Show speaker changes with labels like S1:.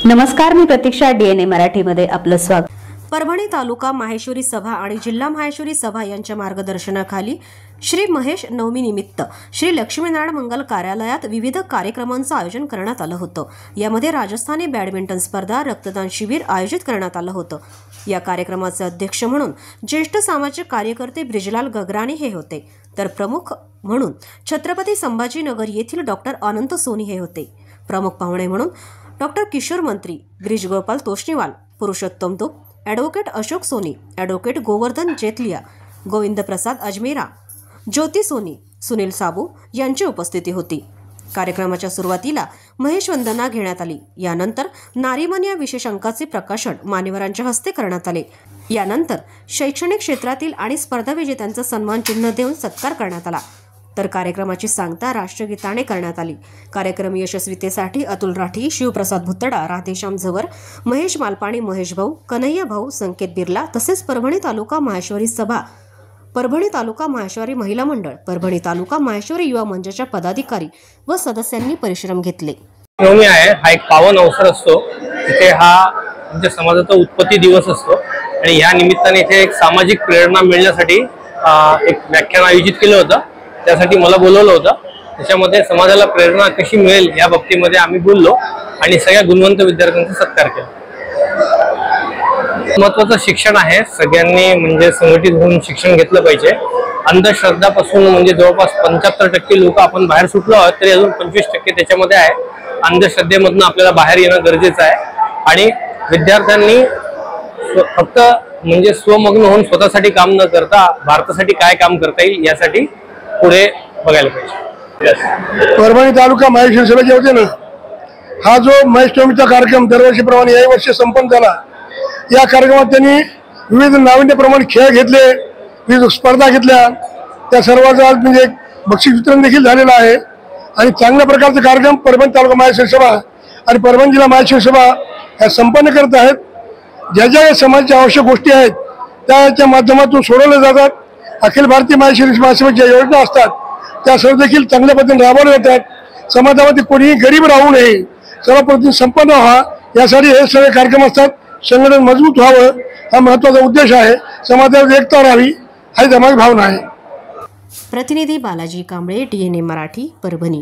S1: नमस्कार, मी प्रतीक्षा. DNA मराठीमध्ये आपलं स्वागत.
S2: परभणी तालुका माहेश्वरी सभा आणि जिल्हा माहेश्वरी सभा यांच्या मार्गदर्शनाखाली श्री महेश नवमी निमित्त श्री लक्ष्मीनारायण मंगल कार्यालयात विविध कार्यक्रमांचं आयोजन करण्यात आलं होतं. यामध्ये राजस्थानी बॅडमिंटन स्पर्धा, रक्तदान शिबिर आयोजित करण्यात आलं होतं. या कार्यक्रमाचे अध्यक्ष म्हणून ज्येष्ठ सामाजिक कार्यकर्ते ब्रिजलाल गगराणी हे होते, तर प्रमुख म्हणून छत्रपती संभाजीनगर येथील डॉक्टर अनंत सोनी हे होते. प्रमुख पाहुणे म्हणून डॉक्टर किशोर मंत्री, ब्रिजगोपाल तोष्णीवाल, पुरुषोत्तम तोप, ॲडव्होकेट अशोक सोनी, ॲडव्होकेट गोवर्धन जेतलिया, गोविंद प्रसाद अजमेरा, ज्योती सोनी, सुनील साबू यांची उपस्थिती होती. कार्यक्रमाच्या सुरुवातीला महेश वंदना घेण्यात आली. यानंतर नारीमन या विशेष अंकाचे प्रकाशन मान्यवरांच्या हस्ते करण्यात आले. यानंतर शैक्षणिक क्षेत्रातील आणि स्पर्धा विजेत्यांचा सन्मान चिन्ह देऊन सत्कार करण्यात आला. तर कार्यक्रमाची सांगता राष्ट्रगीताने करण्यात आली. कार्यक्रम यशस्वीतेसाठी अतुल राठी, शिवप्रसाद भुतडा, राधेश्याम झवर, महेश मालपाणी, महेश भाऊ, कन्हैया भाऊ, संकेत बिर्ला तसेच परभणी तालुका माहेश्वरी सभा, परभणी तालुका माहेश्वरी महिला मंडळ, परभणी तालुका माहेश्वरी युवा मंचाच्या पदाधिकारी व सदस्यांनी परिश्रम घेतले.
S3: नवमी आहे हा एक पावन अवसर असतो. इथे हा आमच्या समाजाचा उत्पत्ती दिवस असतो आणि या निमित्ताने इथे एक सामाजिक प्रेरणा मिळण्यासाठी एक व्याख्यान आयोजित केलं होतं. त्यासाठी मला बोलवलं होतं. त्याच्यामध्ये समाजाला प्रेरणा कशी मिळेल या बाबतीमध्ये आम्ही बोललो आणि सगळ्या गुणवंत विद्यार्थ्यांचा सत्कार केला. महत्त्वाचं शिक्षण आहे. सगळ्यांनी म्हणजे संघटित होऊन शिक्षण घेतलं पाहिजे. अंधश्रद्धापासून म्हणजे जवळपास 75% लोक आपण बाहेर सुटलो आहोत, तरी अजून 25% त्याच्यामध्ये आहे. अंधश्रद्धेमधून आपल्याला बाहेर येणं गरजेचं आहे आणि विद्यार्थ्यांनी फक्त म्हणजे स्वमग्न होऊन स्वतःसाठी काम न करता भारतासाठी काय काम करता येईल यासाठी पुढे बघायला पाहिजे.
S4: परभणी तालुका माहेश्वरी सभेचे होते ना, हा जो महेश नवमीचा कार्यक्रम दरवर्षीप्रमाणे याही वर्षी संपन्न झाला. या कार्यक्रमात त्यांनी विविध नाविन्यप्रमाणे खेळ घेतले, विविध स्पर्धा घेतल्या. त्या सर्वांचा म्हणजे बक्षीस वितरण देखील झालेलं आहे आणि चांगल्या प्रकारचा कार्यक्रम परभणी तालुका माहेश्वरी सभा आणि परभणी जिल्हा माहेश्वरी सभा या संपन्न करत आहेत. ज्या ज्या समाजाच्या आवश्यक गोष्टी आहेत त्याच्या माध्यमातून सोडवल्या जातात. अखिल भारतीय माहेश्वरी महासभेच्या योजना असतात त्या सर्व देखील चांगल्या पद्धतीने राबवल्या जातात. समाजामध्ये कोणीही गरीब राहू नये, सर्व पद्धतीने संपन्न व्हा यासाठी हे सगळे कार्यक्रम असतात. संघटन मजबूत व्हावं हा महत्त्वाचा उद्देश आहे. समाजात एकता राहावी ही माझी भावना आहे.
S2: प्रतिनिधी बालाजी कांबळे, DNA मराठी, परभणी.